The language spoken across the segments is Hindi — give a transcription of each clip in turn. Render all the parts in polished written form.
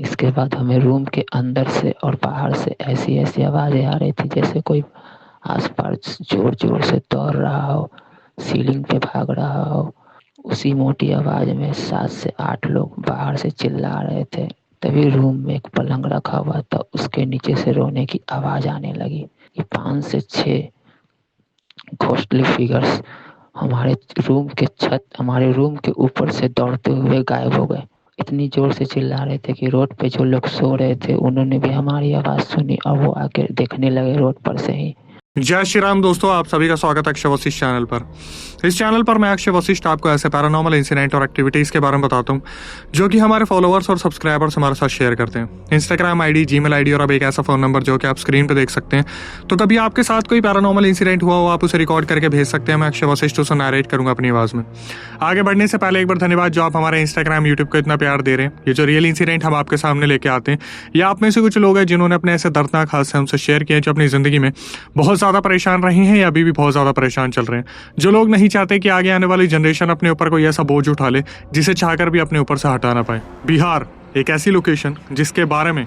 इसके बाद हमें रूम के अंदर से और बाहर से ऐसी ऐसी आवाजें आ रही थी जैसे कोई आसपास जोर जोर से दौड़ रहा हो, सीलिंग पे भाग रहा हो। उसी मोटी आवाज में 7 से 8 लोग बाहर से चिल्ला रहे थे। तभी रूम में एक पलंग रखा हुआ था, उसके नीचे से रोने की आवाज आने लगी कि 5 से 6 घोस्टली फिगर्स हमारे रूम के ऊपर से दौड़ते हुए गायब हो गए। इतनी जोर से चिल्ला रहे थे कि रोड पे जो लोग सो रहे थे उन्होंने भी हमारी आवाज सुनी और वो आके देखने लगे रोड पर से ही। जय श्री राम दोस्तों, आप सभी का स्वागत है अक्षय वशिष्ठ चैनल पर। इस चैनल पर मैं अक्षय वशिष्ठ आपको ऐसे पैरानॉर्मल इंसिडेंट और एक्टिविटीज के बारे में बताता हूँ जो कि हमारे फॉलोअर्स और सब्सक्राइबर्स हमारे साथ शेयर करते हैं। इंस्टाग्राम आईडी, जीमेल आईडी और अब एक ऐसा फोन नंबर जो कि आप स्क्रीन पर देख सकते हैं। तो कभी आपके साथ कोई पैरानॉर्मल इंसिडेंट हुआ हो, आप उसे रिकॉर्ड करके भेज सकते हैं। मैं अक्षय वशिष्ठ उसे नरेट करूंगा अपनी आवाज में। आगे बढ़ने से पहले एक बार धन्यवाद जो आप हमारे इंस्टाग्राम, यूट्यूब को इतना प्यार दे रहे हैं। ये जो रियल इंसिडेंट हम आपके सामने लेके आते हैं, या आप में से कुछ लोग हैं जिन्होंने अपने ऐसे दर्दनाक हादसे हमसे शेयर किए जो अपनी जिंदगी में बहुत ज्यादा परेशान रहे हैं या अभी भी बहुत ज्यादा परेशान चल रहे हैं। जो लोग नहीं चाहते कि आगे आने वाली जनरेशन अपने ऊपर कोई ऐसा बोझ उठा ले जिसे चाहकर भी अपने ऊपर से हटा ना पाए। बिहार एक ऐसी लोकेशन जिसके बारे में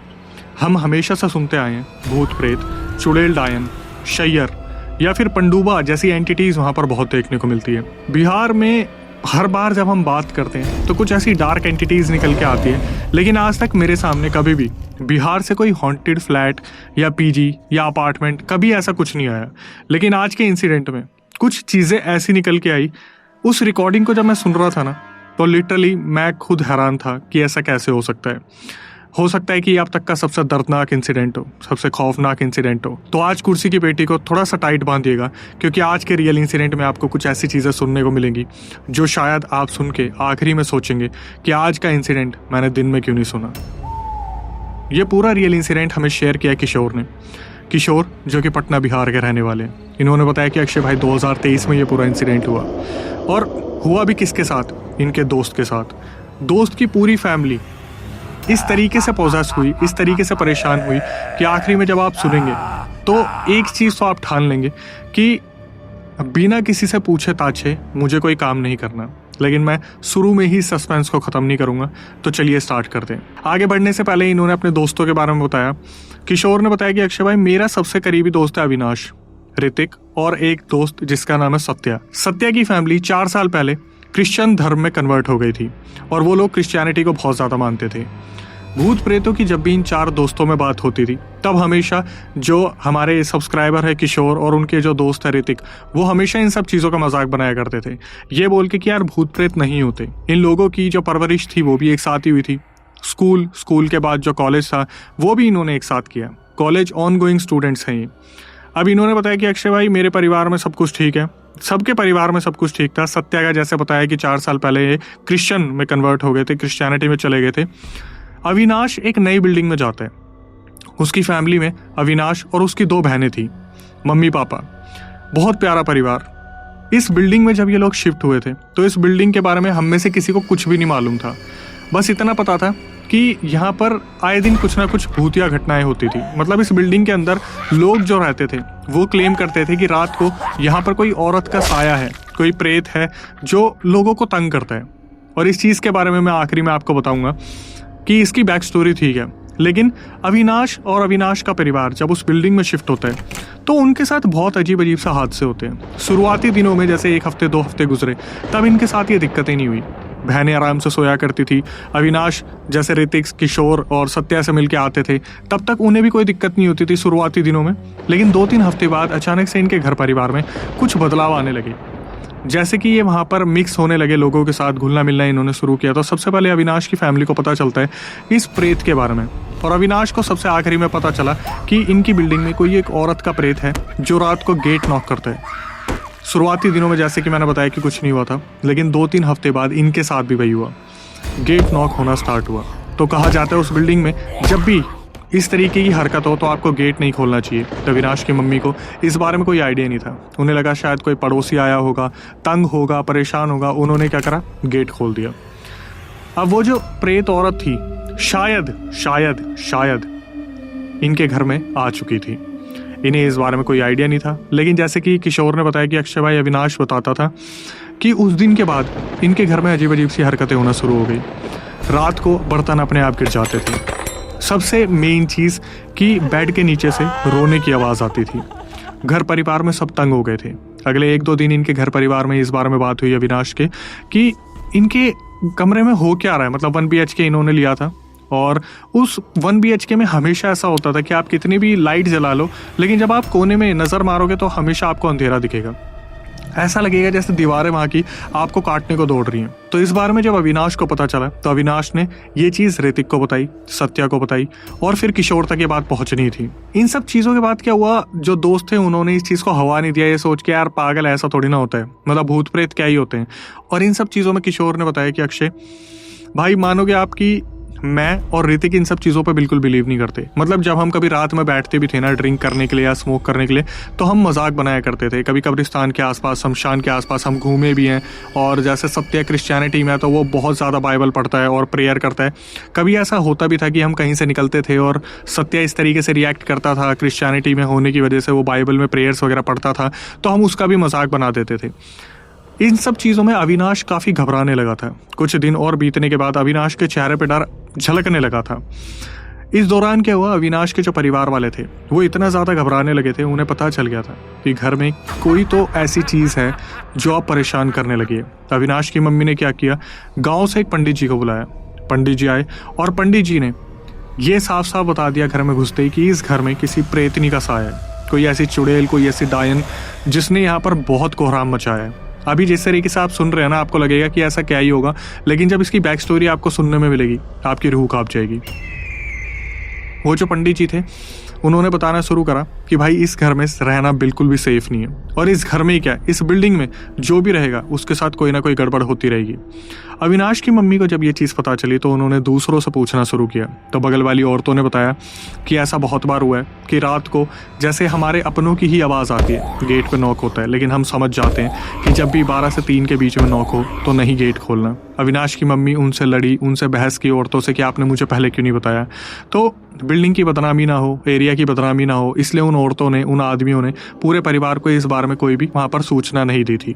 हम हमेशा से सुनते आए हैं। भूत प्रेत, चुड़ैल डायन, शैयर या फिर पंडुबा जैसी एंटिटीज वहां पर बहुत देखने को मिलती है। बिहार में हर बार जब हम बात करते हैं तो कुछ ऐसी डार्क एंटिटीज निकल के आती है, लेकिन आज तक मेरे सामने कभी भी बिहार से कोई हॉन्टेड फ्लैट या पीजी या अपार्टमेंट कभी ऐसा कुछ नहीं आया। लेकिन आज के इंसिडेंट में कुछ चीज़ें ऐसी निकल के आई। उस रिकॉर्डिंग को जब मैं सुन रहा था ना, तो लिटरली मैं खुद हैरान था कि ऐसा कैसे हो सकता है। हो सकता है कि अब तक का सबसे दर्दनाक इंसिडेंट हो, सबसे खौफनाक इंसिडेंट हो। तो आज कुर्सी की पेटी को थोड़ा सा टाइट बांधिएगा, क्योंकि आज के रियल इंसिडेंट में आपको कुछ ऐसी चीज़ें सुनने को मिलेंगी जो शायद आप सुन के आखिरी में सोचेंगे कि आज का इंसिडेंट मैंने दिन में क्यों नहीं सुना। ये पूरा रियल इंसिडेंट हमें शेयर किया किशोर ने। किशोर जो कि पटना बिहार के रहने वाले हैं। इन्होंने बताया कि अक्षय भाई 2023 में ये पूरा इंसिडेंट हुआ, और हुआ भी किसके साथ? इनके दोस्त के साथ। दोस्त की पूरी फैमिली इस तरीके से पोजेस हुई, इस तरीके से परेशान हुई कि आखिरी में जब आप सुनेंगे तो एक चीज़ तो आप ठान लेंगे कि बिना किसी से पूछे ताछे मुझे कोई काम नहीं करना। लेकिन मैं शुरू में ही सस्पेंस को ख़त्म नहीं करूँगा, तो चलिए स्टार्ट करते हैं। आगे बढ़ने से पहले इन्होंने अपने दोस्तों के बारे में बताया। किशोर ने बताया कि अक्षय भाई मेरा सबसे करीबी दोस्त है अविनाश, ऋतिक और एक दोस्त जिसका नाम है सत्या। सत्या की फैमिली 4 साल पहले क्रिश्चियन धर्म में कन्वर्ट हो गई थी और वो लोग क्रिश्चियनिटी को बहुत ज़्यादा मानते थे। भूत प्रेतों की जब भी इन 4 दोस्तों में बात होती थी, तब हमेशा जो हमारे सब्सक्राइबर है किशोर और उनके जो दोस्त है ऋतिक, वो हमेशा इन सब चीज़ों का मजाक बनाया करते थे, ये बोल के कि यार भूत प्रेत नहीं होते। इन लोगों की जो परवरिश थी वो भी एक साथ ही हुई थी। स्कूल के बाद जो कॉलेज था वो भी इन्होंने एक साथ किया। कॉलेज ऑन गोइंग स्टूडेंट्स हैं ये। अब इन्होंने बताया कि अक्षय भाई मेरे परिवार में सब कुछ ठीक है। सबके परिवार में सब कुछ ठीक था। सत्या का जैसे बताया कि 4 साल पहले ये क्रिश्चियन में कन्वर्ट हो गए थे, क्रिश्चियनिटी में चले गए थे। अविनाश एक नई बिल्डिंग में जाता है। उसकी फैमिली में अविनाश और उसकी 2 बहनें थी, मम्मी पापा, बहुत प्यारा परिवार। इस बिल्डिंग में जब ये लोग शिफ्ट हुए थे तो इस बिल्डिंग के बारे में हम में से किसी को कुछ भी नहीं मालूम था। बस इतना पता था कि यहाँ पर आए दिन कुछ ना कुछ भूतिया घटनाएं होती थी। मतलब इस बिल्डिंग के अंदर लोग जो रहते थे वो क्लेम करते थे कि रात को यहाँ पर कोई औरत का साया है, कोई प्रेत है जो लोगों को तंग करता है। और इस चीज़ के बारे में मैं आखिरी में आपको बताऊंगा कि इसकी बैक स्टोरी ठीक है। लेकिन अविनाश और अविनाश का परिवार जब उस बिल्डिंग में शिफ्ट होता है तो उनके साथ बहुत अजीब सा हादसे होते हैं। शुरुआती दिनों में जैसे 1 हफ्ते 2 हफ्ते गुजरे, तब इनके साथ ये दिक्कतें नहीं हुई। बहनें आराम से सोया करती थी। अविनाश जैसे ऋतिक, किशोर और सत्या से मिलके आते थे, तब तक उन्हें भी कोई दिक्कत नहीं होती थी शुरुआती दिनों में। लेकिन 2-3 हफ्ते बाद अचानक से इनके घर परिवार में कुछ बदलाव आने लगे। जैसे कि ये वहाँ पर मिक्स होने लगे, लोगों के साथ घुलना मिलना इन्होंने शुरू किया। तो सबसे पहले अविनाश की फैमिली को पता चलता है इस प्रेत के बारे में, और अविनाश को सबसे आखिरी में पता चला कि इनकी बिल्डिंग में कोई एक औरत का प्रेत है जो रात को गेट नॉक करता है। शुरुआती दिनों में जैसे कि मैंने बताया कि कुछ नहीं हुआ था, लेकिन 2-3 हफ्ते बाद इनके साथ भी वही हुआ, गेट नॉक होना स्टार्ट हुआ। तो कहा जाता है उस बिल्डिंग में जब भी इस तरीके की हरकत हो तो आपको गेट नहीं खोलना चाहिए। तो अविनाश की मम्मी को इस बारे में कोई आइडिया नहीं था। उन्हें लगा शायद कोई पड़ोसी आया होगा, तंग होगा, परेशान होगा। उन्होंने क्या करा, गेट खोल दिया। अब वो जो प्रेत औरत थी शायद इनके घर में आ चुकी थी। इन्हें इस बारे में कोई आइडिया नहीं था। लेकिन जैसे कि किशोर ने बताया कि अक्षय भाई अविनाश बताता था कि उस दिन के बाद इनके घर में अजीब सी हरकतें होना शुरू हो गई। रात को बर्तन अपने आप गिर जाते थे, सबसे मेन चीज़ कि बेड के नीचे से रोने की आवाज़ आती थी। घर परिवार में सब तंग हो गए थे। अगले 1-2 दिन इनके घर परिवार में इस बारे में बात हुई अविनाश के कि इनके कमरे में हो क्या रहा है। मतलब 1 BHK इन्होंने लिया था और उस 1 BHK में हमेशा ऐसा होता था कि आप कितनी भी लाइट जला लो, लेकिन जब आप कोने में नज़र मारोगे तो हमेशा आपको अंधेरा दिखेगा। ऐसा लगेगा जैसे दीवारें वहाँ की आपको काटने को दौड़ रही हैं। तो इस बारे में जब अविनाश को पता चला तो अविनाश ने ये चीज़ ऋतिक को बताई, सत्या को बताई और फिर किशोर तक ये बात पहुँचनी थी। इन सब चीज़ों के बाद क्या हुआ, जो दोस्त थे उन्होंने इस चीज़ को हवा नहीं दिया, ये सोच के यार पागल ऐसा थोड़ी ना होता है, मतलब भूत प्रेत क्या ही होते हैं। और इन सब चीज़ों में किशोर ने बताया कि अक्षय भाई मानोगे आपकी मैं और ऋतिक इन सब चीज़ों पे बिल्कुल बिलीव नहीं करते। मतलब जब हम कभी रात में बैठते भी थे ना ड्रिंक करने के लिए या स्मोक करने के लिए, तो हम मजाक बनाया करते थे। कभी कब्रिस्तान के आसपास, शमशान के आसपास हम घूमे भी हैं। और जैसे सत्या क्रिश्चियनिटी में है तो वो बहुत ज़्यादा बाइबल पढ़ता है और प्रेयर करता है। कभी ऐसा होता भी था कि हम कहीं से निकलते थे और सत्या इस तरीके से रिएक्ट करता था क्रिश्चियनिटी में होने की वजह से, वो बाइबल में प्रेयर्स वगैरह पढ़ता था, तो हम उसका भी मजाक बना देते थे। इन सब चीज़ों में अविनाश काफ़ी घबराने लगा था। कुछ दिन और बीतने के बाद अविनाश के चेहरे पर डर झलकने लगा था। इस दौरान क्या हुआ, अविनाश के जो परिवार वाले थे वो इतना ज़्यादा घबराने लगे थे, उन्हें पता चल गया था कि घर में कोई तो ऐसी चीज़ है जो अब परेशान करने लगी है। अविनाश की मम्मी ने क्या किया, गाँव से एक पंडित जी को बुलाया। पंडित जी आए और पंडित जी ने ये साफ साफ बता दिया घर में घुसते ही कि इस घर में किसी प्रेतनी का साया है, कोई ऐसी चुड़ैल, कोई ऐसी डायन जिसने यहाँ पर बहुत कोहराम मचाया है। अभी जिस तरीके से आप सुन रहे हैं ना, आपको लगेगा कि ऐसा क्या ही होगा, लेकिन जब इसकी बैक स्टोरी आपको सुनने में मिलेगी आपकी रूह कांप जाएगी। वो जो पंडित जी थे उन्होंने बताना शुरू करा कि भाई इस घर में रहना बिल्कुल भी सेफ नहीं है, और इस घर में ही क्या, इस बिल्डिंग में जो भी रहेगा उसके साथ कोई ना कोई गड़बड़ होती रहेगी। अविनाश की मम्मी को जब ये चीज़ पता चली तो उन्होंने दूसरों से पूछना शुरू किया। तो बगल वाली औरतों ने बताया कि ऐसा बहुत बार हुआ है कि रात को जैसे हमारे अपनों की ही आवाज़ आती है, गेट पे नॉक होता है, लेकिन हम समझ जाते हैं कि जब भी 12 से 3 के बीच में नॉक हो तो नहीं गेट खोलना। अविनाश की मम्मी उनसे लड़ी, उनसे बहस की औरतों से कि आपने मुझे पहले क्यों नहीं बताया। तो बिल्डिंग की बदनामी ना हो, एरिया की बदनामी ना हो, इसलिए उन औरतों ने, उन आदमियों ने पूरे परिवार को इस बारे में कोई भी वहाँ पर सूचना नहीं दी थी।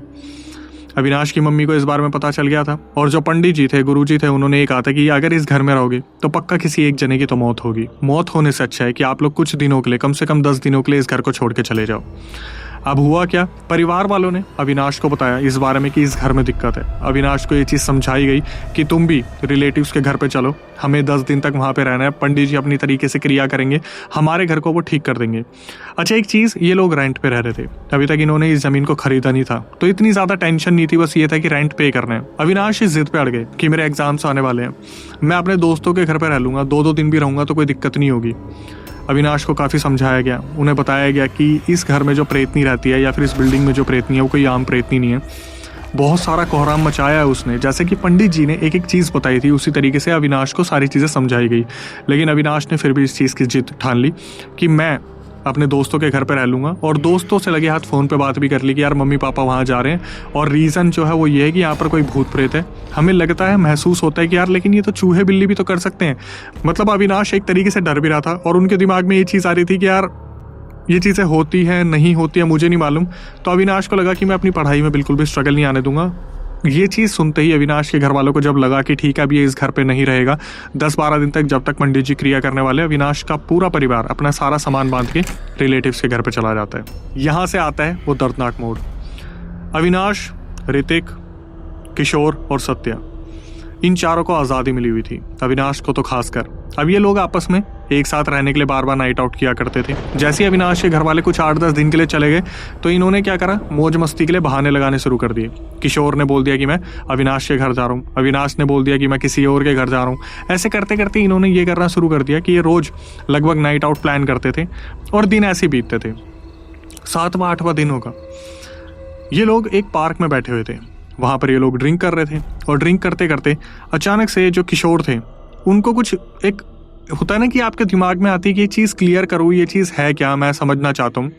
अविनाश की मम्मी को इस बारे में पता चल गया था, और जो पंडित जी थे, गुरुजी थे, उन्होंने ये कहा था कि अगर इस घर में रहोगे तो पक्का किसी एक जने की तो मौत होगी। मौत होने से अच्छा है कि आप लोग कुछ दिनों के लिए, कम से कम 10 दिनों के लिए इस घर को छोड़ के चले जाओ। अब हुआ क्या, परिवार वालों ने अविनाश को बताया इस बारे में कि इस घर में दिक्कत है। अविनाश को ये चीज़ समझाई गई कि तुम भी रिलेटिव्स के घर पे चलो, हमें 10 दिन तक वहाँ पे रहना है, पंडित जी अपनी तरीके से क्रिया करेंगे, हमारे घर को वो ठीक कर देंगे। अच्छा एक चीज़, ये लोग रेंट पे रह रहे थे, अभी तक इन्होंने इस ज़मीन को खरीदा नहीं था, तो इतनी ज़्यादा टेंशन नहीं थी, बस ये था कि रेंट पे करना है। अविनाश इस जिद पे अड़ गए कि मेरे एग्जाम्स आने वाले हैं, मैं अपने दोस्तों के घर पर रह लूँगा, 2-2 दिन भी रहूँगा तो कोई दिक्कत नहीं होगी। अविनाश को काफ़ी समझाया गया, उन्हें बताया गया कि इस घर में जो प्रेतनी रहती है या फिर इस बिल्डिंग में जो प्रेतनी है वो कोई आम प्रेतनी नहीं है, बहुत सारा कोहराम मचाया है उसने। जैसे कि पंडित जी ने एक एक चीज़ बताई थी, उसी तरीके से अविनाश को सारी चीज़ें समझाई गई। लेकिन अविनाश ने फिर भी इस चीज़ की जिद ठान ली कि मैं अपने दोस्तों के घर पे रह लूँगा, और दोस्तों से लगे हाथ फ़ोन पे बात भी कर ली कि यार मम्मी पापा वहाँ जा रहे हैं, और रीज़न जो है वो ये है कि यहाँ पर कोई भूत प्रेत है। हमें लगता है, महसूस होता है कि यार लेकिन ये तो चूहे बिल्ली भी तो कर सकते हैं। मतलब अविनाश एक तरीके से डर भी रहा था, और उनके दिमाग में ये चीज़ आ रही थी कि यार ये चीज़ें होती हैं नहीं होती हैं मुझे नहीं मालूम। तो अविनाश को लगा कि मैं अपनी पढ़ाई में बिल्कुल भी स्ट्रगल नहीं आने दूंगा। ये चीज़ सुनते ही अविनाश के घर वालों को जब लगा कि ठीक है अब ये इस घर पे नहीं रहेगा, 10-12 दिन तक जब तक पंडित जी क्रिया करने वाले, अविनाश का पूरा परिवार अपना सारा सामान बांध के रिलेटिव्स के घर पे चला जाता है। यहाँ से आता है वो दर्दनाक मोड़। अविनाश, ऋतिक, किशोर और सत्या, इन चारों को आज़ादी मिली हुई थी, अविनाश को तो खासकर। अब ये लोग आपस में एक साथ रहने के लिए बार बार नाइट आउट किया करते थे। जैसे ही अविनाश के घर वाले कुछ 8-10 दिन के लिए चले गए तो इन्होंने क्या करा, मौज मस्ती के लिए बहाने लगाने शुरू कर दिए। किशोर ने बोल दिया कि मैं अविनाश के घर जा रहा हूँ, अविनाश ने बोल दिया कि मैं किसी और के घर जा रहा हूँ। ऐसे करते करते इन्होंने ये करना शुरू कर दिया कि ये रोज़ लगभग नाइट आउट प्लान करते थे, और दिन ऐसे बीतते थे। 7वां 8वां दिन होगा, ये लोग एक पार्क में बैठे हुए थे, वहाँ पर ये लोग ड्रिंक कर रहे थे, और ड्रिंक करते करते अचानक से जो किशोर थे उनको कुछ एक होता है ना कि आपके दिमाग में आती है कि ये चीज़ क्लियर करूँ, ये चीज़ है क्या, मैं समझना चाहता हूँ।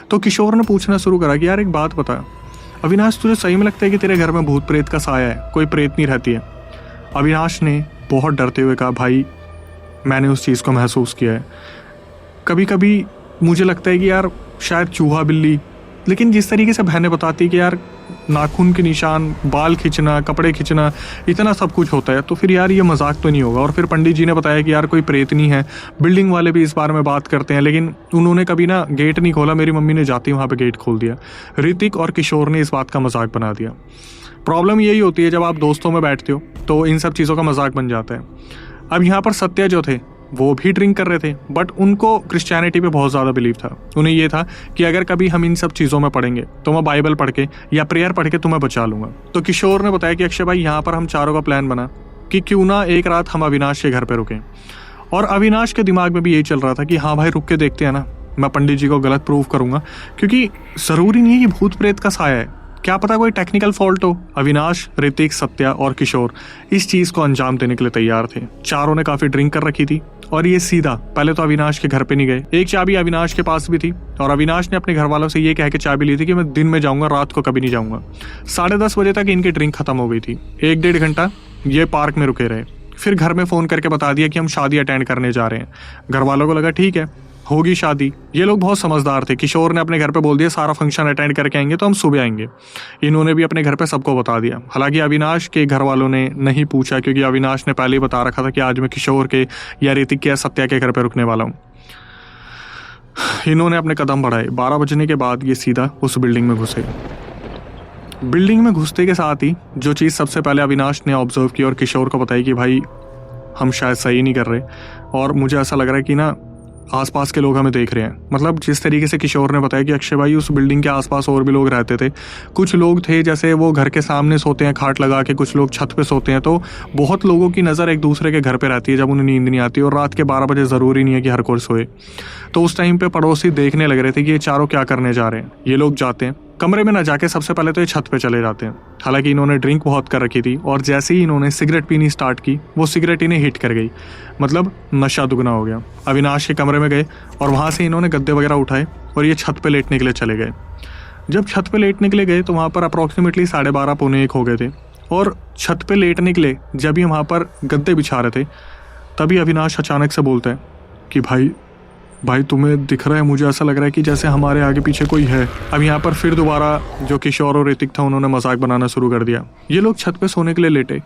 तो किशोर ने पूछना शुरू करा कि यार एक बात बता अविनाश, तुझे सही में लगता है कि तेरे घर में भूत प्रेत का साया है, कोई प्रेतनी रहती है? अविनाश ने बहुत डरते हुए कहा, भाई मैंने उस चीज़ को महसूस किया है, कभी कभी मुझे लगता है कि यार शायद चूहा बिल्ली लेकिन जिस तरीके से बहनें बताती कि यार नाखून के निशान, बाल खींचना, कपड़े खींचना, इतना सब कुछ होता है, तो फिर यार ये मजाक तो नहीं होगा। और फिर पंडित जी ने बताया कि यार कोई प्रेतनी है। बिल्डिंग वाले भी इस बारे में बात करते हैं, लेकिन उन्होंने कभी ना गेट नहीं खोला। मेरी मम्मी ने जाती वहाँ पे गेट खोल दिया। ऋतिक और किशोर ने इस बात का मजाक बना दिया। प्रॉब्लम यही होती है जब आप दोस्तों में बैठते हो तो इन सब चीज़ों का मजाक बन जाता है। अब यहाँ पर सत्या जो थे वो भी ड्रिंक कर रहे थे, बट उनको क्रिश्चियनिटी पे बहुत ज़्यादा बिलीव था। उन्हें ये था कि अगर कभी हम इन सब चीज़ों में पढ़ेंगे तो मैं बाइबल पढ़ के या प्रेयर पढ़ के तुम्हें बचा लूंगा। तो किशोर ने बताया कि अक्षय भाई, यहाँ पर हम चारों का प्लान बना कि क्यों ना एक रात हम अविनाश के घर पे रुकें। और अविनाश के दिमाग में भी यही चल रहा था कि हाँ भाई, रुक के देखते हैं ना, मैं पंडित जी को गलत प्रूव करूंगा, क्योंकि ज़रूरी नहीं है कि भूत प्रेत का साया है, क्या पता कोई टेक्निकल फॉल्ट हो। अविनाश, ऋतिक, सत्या और किशोर इस चीज़ को अंजाम देने के लिए तैयार थे। चारों ने काफ़ी ड्रिंक कर रखी थी और ये सीधा पहले तो अविनाश के घर पे नहीं गए। एक चाबी अविनाश के पास भी थी और अविनाश ने अपने घर वालों से ये कह के चाबी ली थी कि मैं दिन में जाऊंगा, रात को कभी नहीं जाऊंगा। 10:30 बजे तक इनकी ड्रिंक खत्म हो गई थी। 1-1.5 घंटा ये पार्क में रुके रहे। फिर घर में फ़ोन करके बता दिया कि हम शादी अटेंड करने जा रहे हैं। घर वालों को लगा ठीक है, होगी शादी। ये लोग बहुत समझदार थे। किशोर ने अपने घर पे बोल दिया सारा फंक्शन अटेंड करके आएंगे तो हम सुबह आएंगे। इन्होंने भी अपने घर पे सबको बता दिया। हालांकि अविनाश के घर वालों ने नहीं पूछा, क्योंकि अविनाश ने पहले ही बता रखा था कि आज मैं किशोर के या ऋतिक के या सत्या के घर पे रुकने वाला हूँ। इन्होंने अपने कदम बढ़ाए। 12 बजने के बाद ये सीधा उस बिल्डिंग में घुसे। बिल्डिंग में घुसते के साथ ही जो चीज़ सबसे पहले अविनाश ने ऑब्जर्व की और किशोर को बताई कि भाई हम शायद सही नहीं कर रहे और मुझे ऐसा लग रहा है कि ना आसपास के लोग हमें देख रहे हैं। मतलब जिस तरीके से किशोर ने बताया कि अक्षय भाई, उस बिल्डिंग के आसपास और भी लोग रहते थे। कुछ लोग थे जैसे वो घर के सामने सोते हैं खाट लगा के, कुछ लोग छत पे सोते हैं। तो बहुत लोगों की नज़र एक दूसरे के घर पे रहती है जब उन्हें नींद नहीं आती। और रात के 12 बजे ज़रूरी नहीं है कि हर कोई सोए। तो उस टाइम पे पड़ोसी देखने लग रहे थे कि ये चारों क्या करने जा रहे हैं। ये लोग जाते हैं कमरे में, ना जाके सबसे पहले तो ये छत पे चले जाते हैं। हालांकि इन्होंने ड्रिंक बहुत कर रखी थी और जैसे ही इन्होंने सिगरेट पीनी स्टार्ट की, वो सिगरेट इन्हें हिट कर गई। मतलब नशा दुगना हो गया। अविनाश के कमरे में गए और वहाँ से इन्होंने गद्दे वगैरह उठाए और ये छत पे लेटने के लिए चले गए। जब छत पे लेटने के लिए गए तो वहाँ पर अप्रॉक्सीमेटली 12:30 पौने 1 हो गए थे। और छत पे लेटने के लिए जब ये वहाँ पर गद्दे बिछा रहे थे, तभी अविनाश अचानक से बोलते हैं कि भाई तुम्हें दिख रहा है, मुझे ऐसा लग रहा है कि जैसे हमारे आगे पीछे कोई है। अब यहाँ पर फिर दोबारा जो किशोर और ऋतिक था उन्होंने मजाक बनाना शुरू कर दिया। ये लोग छत पे सोने के लिए लेटे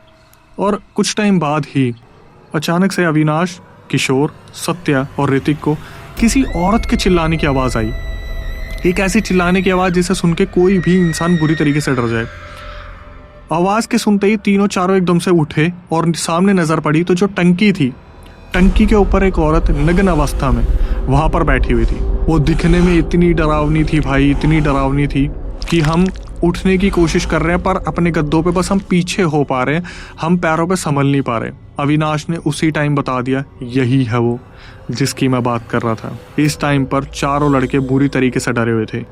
और कुछ टाइम बाद ही अचानक से अविनाश, किशोर, सत्या और ऋतिक को किसी औरत के चिल्लाने की आवाज़ आई। एक ऐसी चिल्लाने की आवाज़ जिसे सुन के कोई भी इंसान बुरी तरीके से डर जाए। आवाज़ के सुनते ही तीनों चारों एकदम से उठे और सामने नज़र पड़ी तो जो टंकी थी, टंकी के ऊपर एक औरत नग्न अवस्था में वहाँ पर बैठी हुई थी। वो दिखने में इतनी डरावनी थी भाई, इतनी डरावनी थी कि हम उठने की कोशिश कर रहे हैं पर अपने गद्दों पे बस हम पीछे हो पा रहे हैं, हम पैरों पे संभल नहीं पा रहे। अविनाश ने उसी टाइम बता दिया, यही है वो जिसकी मैं बात कर रहा था। इस टाइम पर चारों लड़के बुरी तरीके से डरे हुए थे।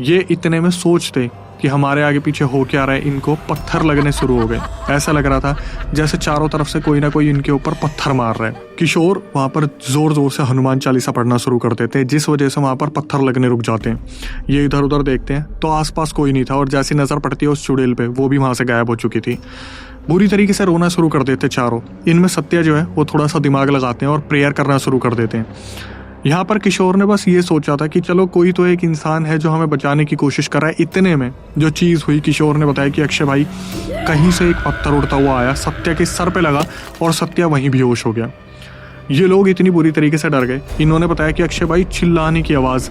ये इतने में सोचते कि हमारे आगे पीछे हो क्या रहा है, इनको पत्थर लगने शुरू हो गए। ऐसा लग रहा था जैसे चारों तरफ से कोई ना कोई इनके ऊपर पत्थर मार रहा है। किशोर वहाँ पर जोर जोर से हनुमान चालीसा पढ़ना शुरू कर देते हैं, जिस वजह से वहाँ पर पत्थर लगने रुक जाते हैं। ये इधर उधर देखते हैं तो आसपास कोई नहीं था और जैसी नज़र पड़ती है उस चुड़ैल पे, वो भी वहाँ से गायब हो चुकी थी। बुरी तरीके से रोना शुरू कर देते चारों। इनमें सत्या जो है वो थोड़ा सा दिमाग लगाते हैं और प्रेयर करना शुरू कर देते हैं। यहाँ पर किशोर ने बस ये सोचा था कि चलो कोई तो एक इंसान है जो हमें बचाने की कोशिश कर रहा है। इतने में जो चीज़ हुई, किशोर ने बताया कि अक्षय भाई, कहीं से एक पत्थर उड़ता हुआ आया, सत्या के सर पे लगा और सत्या वहीं बेहोश हो गया। ये लोग इतनी बुरी तरीके से डर गए। इन्होंने बताया कि अक्षय भाई, चिल्लाने की आवाज़,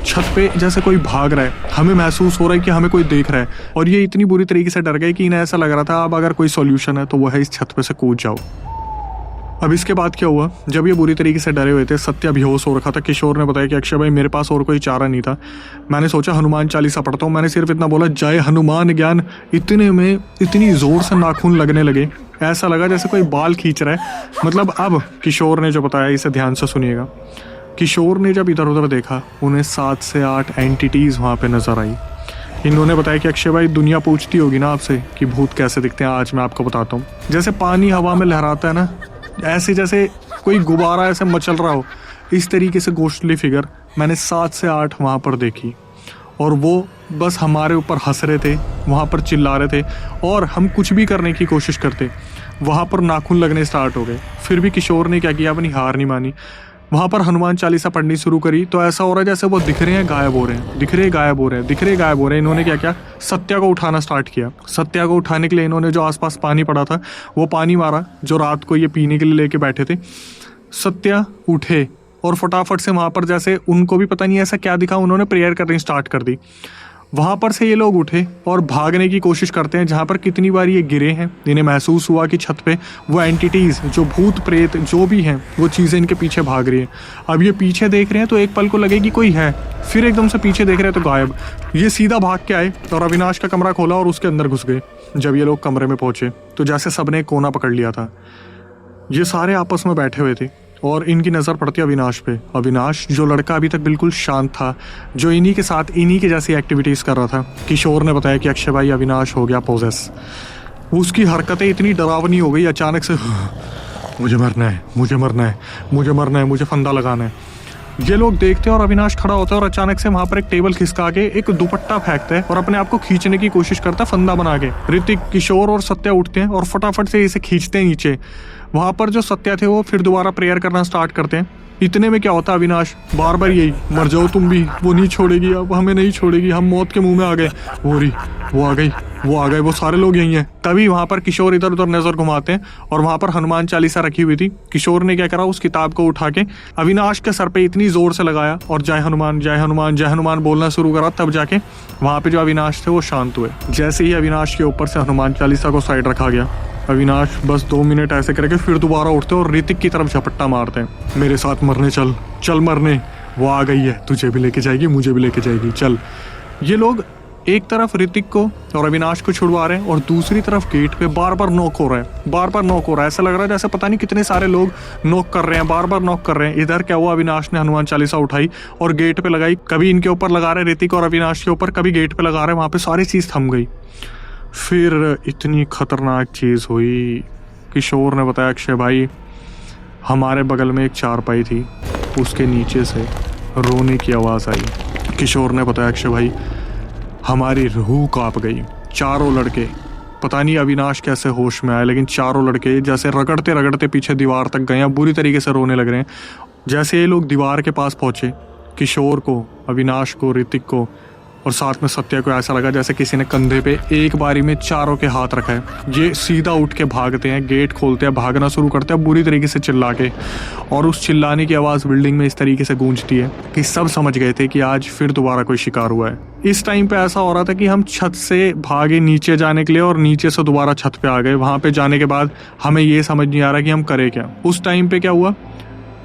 छत पे जैसे कोई भाग रहा है, हमें महसूस हो रहा है कि हमें कोई देख रहा है। और ये इतनी बुरी तरीके से डर गए कि इन्हें ऐसा लग रहा था अब अगर कोई सॉल्यूशन है तो वो है इस छत पे से कूद जाओ। अब इसके बाद क्या हुआ, जब ये बुरी तरीके से डरे हुए थे, सत्या बेहोश हो रखा था। किशोर ने बताया कि अक्षय भाई, मेरे पास और कोई चारा नहीं था। मैंने सोचा हनुमान चालीसा पढ़ता हूँ। मैंने सिर्फ इतना बोला, जय हनुमान ज्ञान। इतने में इतनी ज़ोर से नाखून लगने लगे, ऐसा लगा जैसे कोई बाल खींच रहा है। मतलब अब किशोर ने जो बताया, इसे ध्यान से सुनिएगा। किशोर ने जब इधर उधर देखा, उन्हें 7 से 8 एंटिटीज़ वहाँ पर नज़र आई। इन्होंने बताया कि अक्षय भाई, दुनिया पूछती होगी ना आपसे कि भूत कैसे दिखते हैं, आज मैं आपको बताता हूँ। जैसे पानी हवा में लहराता है ना, ऐसे जैसे कोई गुब्बारा ऐसे मचल रहा हो, इस तरीके से गोश्तली फिगर मैंने 7 से 8 वहाँ पर देखी। और वो बस हमारे ऊपर हंस रहे थे, वहाँ पर चिल्ला रहे थे और हम कुछ भी करने की कोशिश करते, वहाँ पर नाखून लगने स्टार्ट हो गए। फिर भी किशोर ने क्या किया, अपनी हार नहीं मानी। वहाँ पर हनुमान चालीसा पढ़नी शुरू करी तो ऐसा हो रहा है जैसे वो दिख रहे हैं गायब हो रहे हैं, दिख रहे गायब हो रहे हैं, दिख रहे गायब हो रहे हैं। इन्होंने क्या किया, सत्या को उठाना स्टार्ट किया। सत्या को उठाने के लिए इन्होंने जो आसपास पानी पड़ा था वो पानी मारा जो रात को ये पीने के लिए लेके बैठे थे। सत्या उठे और फटाफट से वहाँ पर, जैसे उनको भी पता नहीं ऐसा क्या दिखा, उन्होंने प्रेयर करनी स्टार्ट कर दी। वहाँ पर से ये लोग उठे और भागने की कोशिश करते हैं। जहाँ पर कितनी बार ये गिरे हैं, इन्हें महसूस हुआ कि छत पे वो एंटिटीज़, जो भूत प्रेत जो भी हैं, वो चीज़ें इनके पीछे भाग रही हैं। अब ये पीछे देख रहे हैं तो एक पल को लगेगी कोई है, फिर एकदम से पीछे देख रहे हैं तो गायब। ये सीधा भाग के आए और अविनाश का कमरा खोला और उसके अंदर घुस गए। जब ये लोग कमरे में पहुँचे तो जैसे सबने एक कोना पकड़ लिया था। ये सारे आपस में बैठे हुए थे और इनकी नज़र पड़ती अविनाश पे। अविनाश, जो लड़का अभी तक बिल्कुल शांत था, जो इन्हीं के साथ इन्हीं के जैसी एक्टिविटीज़ कर रहा था। किशोर ने बताया कि अक्षय भाई, अविनाश हो गया पोजेस। उसकी हरकतें इतनी डरावनी हो गई अचानक से, मुझे मरना है, मुझे मरना है, मुझे मरना है, मुझे फंदा लगाना है। ये लोग देखते हैं और अविनाश खड़ा होता है और अचानक से वहाँ पर एक टेबल खिसका के एक दुपट्टा फेंकता है और अपने आप को खींचने की कोशिश करता है फंदा बना के। ऋतिक, किशोर और सत्या उठते हैं और फटाफट से इसे खींचते हैं नीचे। वहाँ पर जो सत्या थे वो फिर दोबारा प्रेयर करना स्टार्ट करते हैं। इतने में क्या होता है, अविनाश बार बार यही, मर जाओ तुम भी, वो नहीं छोड़ेगी, अब हमें नहीं छोड़ेगी, हम मौत के मुंह में आ गए। वो आ गई, वो आ गए, वो सारे लोग यही हैं। तभी वहाँ पर किशोर इधर उधर नजर घुमाते हैं और वहाँ पर हनुमान चालीसा रखी हुई थी। किशोर ने क्या करा, उस किताब को उठा के अविनाश के सर पे इतनी जोर से लगाया और जय हनुमान, जय हनुमान, जय हनुमान बोलना शुरू करा। तब जाके वहाँ पे जो अविनाश थे वो शांत हुए। जैसे ही अविनाश के ऊपर से हनुमान चालीसा को साइड रखा गया, अविनाश बस 2 मिनट ऐसे करके फिर दोबारा उठते और ऋतिक की तरफ झपट्टा मारते हैं। मेरे साथ मरने चल, चल मरने, वो आ गई है, तुझे भी लेके जाएगी, मुझे भी लेके जाएगी, चल। ये लोग एक तरफ ऋतिक को और अविनाश को छुड़वा रहे हैं और दूसरी तरफ गेट पे बार बार नॉक हो रहा है, बार बार नॉक हो रहा है। ऐसा लग रहा है जैसे पता नहीं कितने सारे लोग नॉक कर रहे हैं, बार बार नॉक कर रहे हैं। इधर क्या हुआ, अविनाश ने हनुमान चालीसा उठाई और गेट पे लगाई। कभी इनके ऊपर लगा रहे ऋतिक और अविनाश के ऊपर, कभी गेट पे लगा रहे, वहाँ पे सारी चीज़ थम गई। फिर इतनी खतरनाक चीज़ हुई। किशोर ने बताया, अक्षय भाई, हमारे बगल में एक चारपाई थी, उसके नीचे से रोने की आवाज़ आई। किशोर ने बताया, अक्षय भाई, हमारी रूह कांप गई। चारों लड़के, पता नहीं अविनाश कैसे होश में आए, लेकिन चारों लड़के जैसे रगड़ते रगड़ते पीछे दीवार तक गए, बुरी तरीके से रोने लग रहे हैं। जैसे ये लोग दीवार के पास पहुँचे, किशोर को, अविनाश को, ऋतिक को और साथ में सत्या को ऐसा लगा जैसे किसी ने कंधे पे एक बारी में चारों के हाथ रखा है। ये सीधा उठ के भागते हैं, गेट खोलते हैं, भागना शुरू करते हैं बुरी तरीके से चिल्ला के। और उस चिल्लाने की आवाज़ बिल्डिंग में इस तरीके से गूंजती है कि सब समझ गए थे कि आज फिर दोबारा कोई शिकार हुआ है। इस टाइम पे ऐसा हो रहा था कि हम छत से भागे नीचे जाने के लिए और नीचे से दोबारा छत पे आ गए। वहाँ पे जाने के बाद हमें ये समझ नहीं आ रहा कि हम करें क्या। उस टाइम पे क्या हुआ,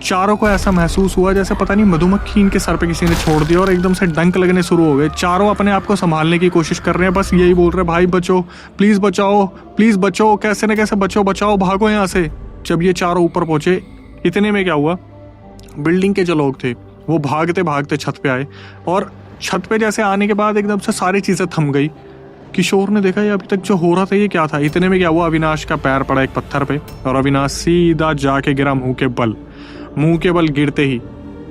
चारों को ऐसा महसूस हुआ जैसे पता नहीं मधुमक्खी इनके सर पे किसी ने छोड़ दिया और एकदम से डंक लगने शुरू हो गए। चारों अपने आप को संभालने की कोशिश कर रहे हैं, बस यही बोल रहे हैं, भाई बचो, प्लीज़ बचाओ, प्लीज़ बचो, कैसे न कैसे बचो, बचाओ, भागो यहाँ से। जब ये चारों ऊपर पहुंचे, इतने में क्या हुआ, बिल्डिंग के जो लोग थे वो भागते भागते छत पे आए और छत पे जैसे आने के बाद एकदम से सारी चीज़ें थम गई। किशोर ने देखा ये अभी तक जो हो रहा था ये क्या था। इतने में क्या हुआ, अविनाश का पैर पड़ा एक पत्थर पे और अविनाश सीधा जाके गिरा मुंह के बल गिरते ही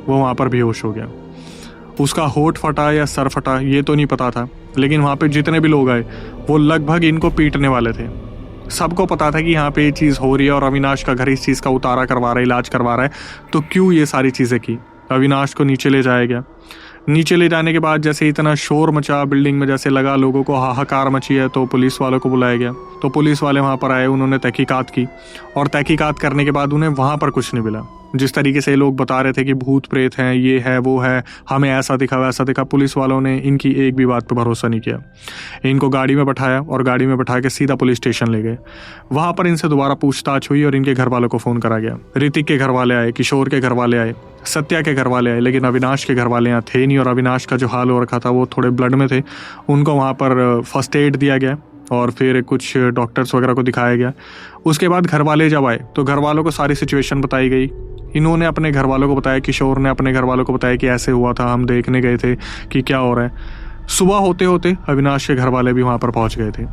वो वहाँ पर बेहोश हो गया। उसका होठ फटा या सर फटा ये तो नहीं पता था, लेकिन वहाँ पे जितने भी लोग आए वो लगभग इनको पीटने वाले थे। सबको पता था कि यहाँ पे ये चीज़ हो रही है और अविनाश का घर इस चीज़ का उतारा करवा रहा है, इलाज करवा रहा है, तो क्यों ये सारी चीज़ें की। अविनाश को नीचे ले जाया गया। नीचे ले जाने के बाद जैसे इतना शोर मचा बिल्डिंग में, जैसे लगा लोगों को हाहाकार मची है, तो पुलिस वालों को बुलाया गया। तो पुलिस वाले वहाँ पर आए, उन्होंने तहकीकात की और तहकीकात करने के बाद उन्हें वहाँ पर कुछ नहीं मिला। जिस तरीके से लोग बता रहे थे कि भूत प्रेत हैं, ये है वो है, हमें ऐसा दिखा वैसा दिखा, पुलिस वालों ने इनकी एक भी बात पर भरोसा नहीं किया। इनको गाड़ी में बैठाया और गाड़ी में बैठा के सीधा पुलिस स्टेशन ले गए। वहाँ पर इनसे दोबारा पूछताछ हुई और इनके घर वालों को फ़ोन करा गया। ऋतिक के घर वाले आए, किशोर के घर वाले आए, सत्या के घर वाले आए, लेकिन अविनाश के घर वाले यहाँ थे नहीं और अविनाश का जो हाल हो रखा था वो थोड़े ब्लड में थे। उनको वहाँ पर फर्स्ट एड दिया गया और फिर कुछ डॉक्टर्स वगैरह को दिखाया गया। उसके बाद घर वाले जब आए तो घर वालों को सारी सिचुएशन बताई गई। इन्होंने अपने घर वालों को बताया, किशोर ने अपने घर वालों को बताया कि ऐसे हुआ था, हम देखने गए थे कि क्या हो रहा है। सुबह होते होते अविनाश के घर वाले भी वहाँ पर पहुँच गए थे।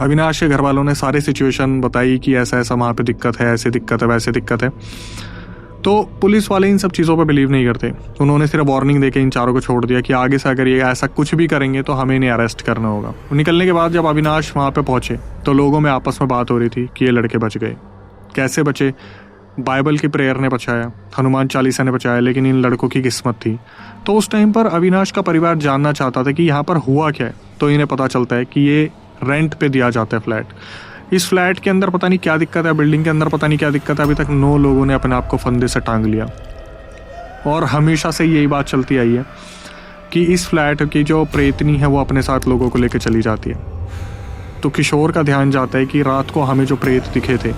अविनाश के घर वालों ने सारी सिचुएशन बताई कि ऐसा ऐसा वहाँ पे दिक्कत है, ऐसे दिक्कत है, वैसे दिक्कत है। तो पुलिस वाले इन सब चीज़ों पे बिलीव नहीं करते। उन्होंने सिर्फ वार्निंग देके इन चारों को छोड़ दिया कि आगे से अगर ये ऐसा कुछ भी करेंगे तो हमें इन्हें अरेस्ट करना होगा। निकलने के बाद जब अविनाश वहाँ पे पहुँचे तो लोगों में आपस में बात हो रही थी कि ये लड़के बच गए। कैसे बचे, बाइबल की प्रेयर ने बचाया, हनुमान चालीसा ने बचाया, लेकिन इन लड़कों की किस्मत थी। तो उस टाइम पर अविनाश का परिवार जानना चाहता था कि यहाँ पर हुआ क्या है। तो इन्हें पता चलता है कि ये रेंट पे दिया जाता है फ्लैट। इस फ्लैट के अंदर पता नहीं क्या दिक्कत है, बिल्डिंग के अंदर पता नहीं क्या दिक्कत है, अभी तक 9 लोगों ने अपने आप को फंदे से टांग लिया। और हमेशा से यही बात चलती आई है कि इस फ्लैट की जो प्रेतनी है वो अपने साथ लोगों को लेकर चली जाती है। तो किशोर का ध्यान जाता है कि रात को हमें जो प्रेत दिखे थे,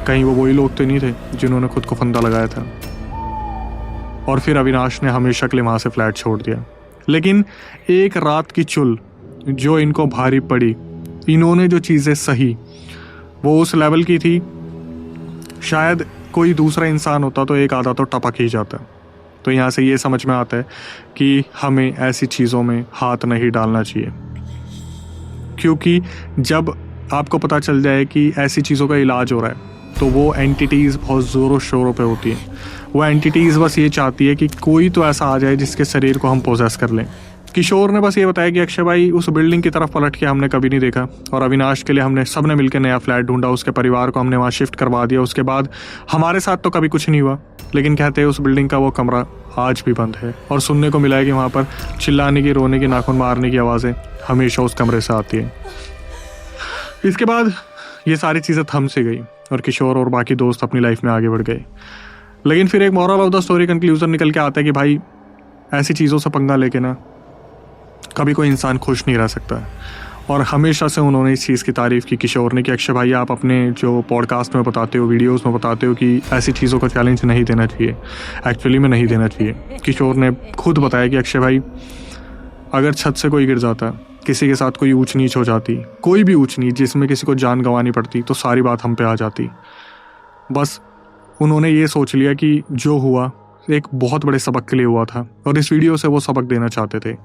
कहीं वो वही लोग तो नहीं थे जिन्होंने खुद को फंदा लगाया था। और फिर अविनाश ने हमेशा के लिए वहाँ से फ्लैट छोड़ दिया। लेकिन एक रात की चुल जो इनको भारी पड़ी, इन्होंने जो चीज़ें सही वो उस लेवल की थी, शायद कोई दूसरा इंसान होता तो एक आधा तो टपक ही जाता। तो यहाँ से ये समझ में आता है कि हमें ऐसी चीज़ों में हाथ नहीं डालना चाहिए, क्योंकि जब आपको पता चल जाए कि ऐसी चीज़ों का इलाज हो रहा है तो वो एंटिटीज़ बहुत ज़ोरों शोरों पे होती हैं। वो एंटिटीज़ बस ये चाहती है कि कोई तो ऐसा आ जाए जिसके शरीर को हम पोजेस कर लें। किशोर ने बस ये बताया कि अक्षय भाई उस बिल्डिंग की तरफ पलट के हमने कभी नहीं देखा, और अविनाश के लिए हमने सबने मिलकर नया फ्लैट ढूंढा, उसके परिवार को हमने वहाँ शिफ्ट करवा दिया। उसके बाद हमारे साथ तो कभी कुछ नहीं हुआ, लेकिन कहते हैं उस बिल्डिंग का वो कमरा आज भी बंद है। और सुनने को मिला है कि वहाँ पर चिल्लाने की, रोने की, नाखून मारने की आवाज़ें हमेशा उस कमरे से आती है। इसके बाद ये सारी चीज़ें थम सी गई और किशोर और बाकी दोस्त अपनी लाइफ में आगे बढ़ गए। लेकिन फिर एक moral of the story conclusion निकल के आता है कि भाई ऐसी चीज़ों से पंगा लेके ना कभी कोई इंसान खुश नहीं रह सकता है। और हमेशा से उन्होंने इस चीज़ की तारीफ़ की, किशोर ने, कि अक्षय भाई आप अपने जो पॉडकास्ट में बताते हो, वीडियोस में बताते हो कि ऐसी चीज़ों को चैलेंज नहीं देना चाहिए, एक्चुअली में नहीं देना चाहिए। किशोर ने खुद बताया कि अक्षय भाई अगर छत से कोई गिर जाता, किसी के साथ कोई ऊंच नीच हो जाती, कोई भी ऊंच नीच जिसमें किसी को जान गंवानी पड़ती, तो सारी बात हम पे आ जाती। बस उन्होंने ये सोच लिया कि जो हुआ एक बहुत बड़े सबक के लिए हुआ था, और इस वीडियो से वो सबक देना चाहते थे।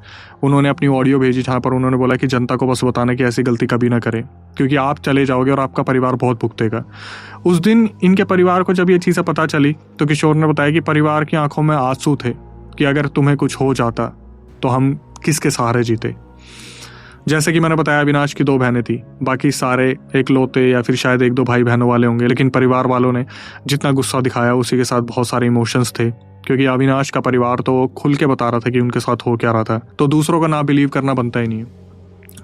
उन्होंने अपनी ऑडियो भेजी जहाँ पर उन्होंने बोला कि जनता को बस बताना कि ऐसी गलती कभी ना करें, क्योंकि आप चले जाओगे और आपका परिवार बहुत भुगतेगा। उस दिन इनके परिवार को जब ये चीज़ें पता चली तो किशोर ने बताया कि परिवार की आंखों में आंसू थे कि अगर तुम्हें कुछ हो जाता तो हम किसके सहारे जीते। जैसे कि मैंने बताया, अविनाश की 2 बहनें थी, बाकी सारे एकलौते या फिर शायद 1-2 भाई बहनों वाले होंगे, लेकिन परिवार वालों ने जितना गुस्सा दिखाया उसी के साथ बहुत सारे इमोशंस थे, क्योंकि अविनाश का परिवार तो खुल के बता रहा था कि उनके साथ हो क्या रहा था। तो दूसरों का ना बिलीव करना बनता ही नहीं है।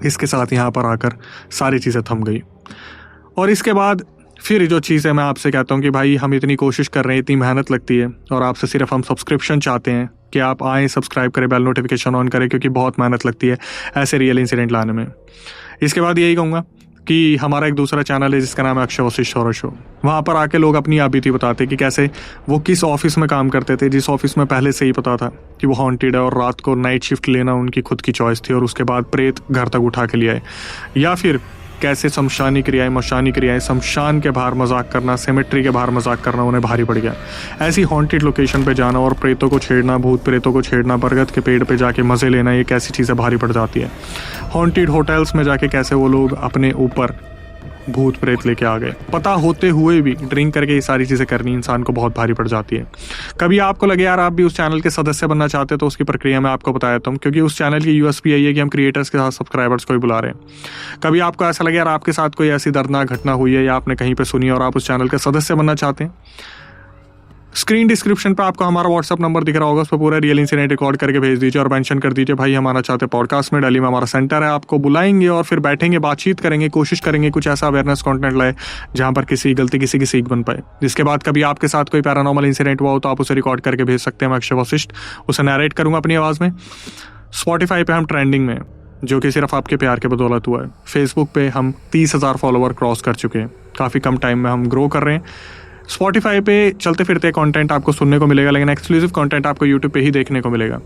इसके साथ यहाँ पर आकर सारी चीज़ें थम गई। और इसके बाद फिर जो चीज़ है, मैं आपसे कहता हूँ कि भाई हम इतनी कोशिश कर रहे हैं, इतनी मेहनत लगती है, और आपसे सिर्फ हम सब्सक्रिप्शन चाहते हैं कि आप आएँ, सब्सक्राइब करें, बेल नोटिफिकेशन ऑन करें, क्योंकि बहुत मेहनत लगती है ऐसे रियल इंसिडेंट लाने में। इसके बाद यही कहूँगा कि हमारा एक दूसरा चैनल है जिसका नाम है अक्षय वशिष्ठ हॉरर शो। वहाँ पर आके लोग अपनी बीती बताते कि कैसे वो किस ऑफिस में काम करते थे, जिस ऑफिस में पहले से ही पता था कि वो हॉन्टेड है, और रात को नाइट शिफ्ट लेना उनकी खुद की चॉइस थी, और उसके बाद प्रेत घर तक उठा के ले आए। या फिर कैसे शमशानी क्रियाएं, मशानी क्रियाएं, शमशान के बाहर मजाक करना, सेमेट्री के बाहर मजाक करना उन्हें भारी पड़ गया। ऐसी हॉन्टेड लोकेशन पे जाना और प्रेतों को छेड़ना, भूत प्रेतों को छेड़ना, बरगद के पेड़ पे जाके मज़े लेना, ये कैसी चीज़ें भारी पड़ जाती है। हॉन्टेड होटल्स में जाके कैसे वो लोग अपने ऊपर भूत प्रेत लेके आ गए, पता होते हुए भी ड्रिंक करके ये सारी चीज़ें करनी इंसान को बहुत भारी पड़ जाती है। कभी आपको लगे यार आप भी उस चैनल के सदस्य बनना चाहते हो तो उसकी प्रक्रिया मैं आपको बता देता हूँ, क्योंकि उस चैनल की यूएसपी यही है कि हम क्रिएटर्स के साथ सब्सक्राइबर्स को ही बुला रहे हैं। कभी आपको ऐसा लगे यार आपके साथ कोई ऐसी दर्दनाक घटना हुई है या आपने कहीं पर सुनी और आप उस चैनल के सदस्य बनना चाहते हैं, स्क्रीन डिस्क्रिप्शन पे आपको हमारा व्हाट्सअप नंबर दिख रहा होगा, उस पर पूरा रियल इंसिडेंट रिकॉर्ड करके भेज दीजिए और मेंशन कर दीजिए भाई हमारा चाहते पॉडकास्ट में। दिल्ली में हमारा सेंटर है, आपको बुलाएंगे और फिर बैठेंगे, बातचीत करेंगे, कोशिश करेंगे कुछ ऐसा अवेयरनेस कंटेंट लाए जहां पर किसी गलती किसी की सीख बन पाए। जिसके बाद कभी आपके साथ कोई पैरानॉर्मल इंसिडेंट हुआ हो तो आप उसे रिकॉर्ड करके भेज सकते हैं। मैं अक्षय वशिष्ठ उसे नरेट करूंगा अपनी आवाज़ में। स्पॉटिफाई पे हम ट्रेंडिंग में, जो कि सिर्फ आपके प्यार के बदौलत हुआ है। फेसबुक पे हम 30,000 फॉलोवर क्रॉस कर चुके हैं, काफ़ी कम टाइम में हम ग्रो कर रहे हैं। स्पॉटिफाई पे चलते फिरते कंटेंट आपको सुनने को मिलेगा, लेकिन एक्सक्लूसिव कंटेंट आपको यूट्यूब पे ही देखने को मिलेगा।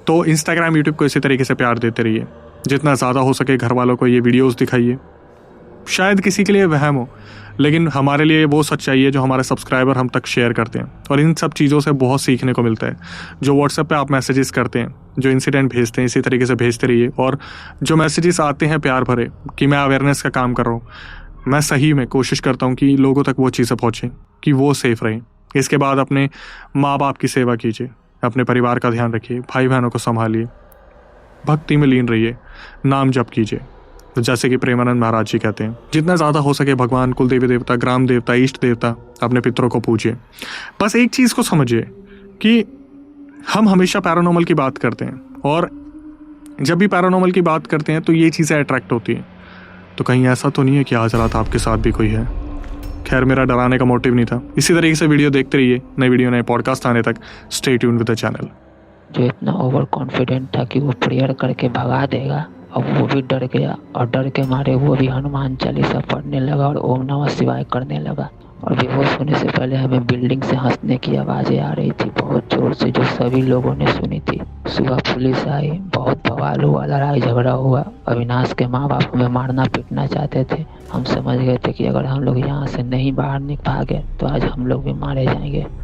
तो इंस्टाग्राम, यूट्यूब को इसी तरीके से प्यार देते रहिए, जितना ज़्यादा हो सके घर वालों को ये वीडियोस दिखाइए। शायद किसी के लिए वहम हो, लेकिन हमारे लिए वो सच्चाई है जो हमारे सब्सक्राइबर हम तक शेयर करते हैं, और इन सब चीज़ों से बहुत सीखने को मिलता है। जो व्हाट्सएप पे आप मैसेजेस करते हैं, जो इंसिडेंट भेजते हैं, इसी तरीके से भेजते रहिए। और जो मैसेजेस आते हैं प्यार भरे कि मैं अवेयरनेस का काम कर रहा हूँ, मैं सही में कोशिश करता हूँ कि लोगों तक वो चीज़ें पहुँचें कि वो सेफ रहें। इसके बाद अपने माँ बाप की सेवा कीजिए, अपने परिवार का ध्यान रखिए, भाई बहनों को संभालिए, भक्ति में लीन रहिए, नाम जप कीजिए। तो जैसे कि प्रेमानंद महाराज जी कहते हैं, जितना ज़्यादा हो सके भगवान, कुल देवी देवता, ग्राम देवता, इष्ट देवता, अपने पितरों को पूजिए। बस एक चीज़ को समझिए कि हम हमेशा पैरानॉर्मल की बात करते हैं, और जब भी पैरानॉर्मल की बात करते हैं तो ये चीज़ें अट्रैक्ट होती हैं। तो कहीं ऐसा तो नहीं है कि आज रात आपके साथ भी कोई है? खैर, मेरा डराने का मोटिव नहीं था। इसी तरीके से वीडियो देखते रहिए। नई वीडियो, नए पॉडकास्ट आने तक stay tuned with the channel. जो इतना ओवर कॉन्फिडेंट था कि वो प्रेयर करके भगा देगा, अब वो भी डर गया, और डर के मारे वो भी हनुमान चालीसा पढ़ने लगा और ओम नमः शिवाय करने लगा। और बेहोश होने से पहले हमें बिल्डिंग से हंसने की आवाज़ें आ रही थी बहुत ज़ोर से, जो सभी लोगों ने सुनी थी। सुबह पुलिस आई, बहुत बवाल हुआ, लड़ाई झगड़ा हुआ। अविनाश के माँ बाप हमें मारना पीटना चाहते थे। हम समझ गए थे कि अगर हम लोग यहाँ से नहीं बाहर भागे तो आज हम लोग भी मारे जाएंगे।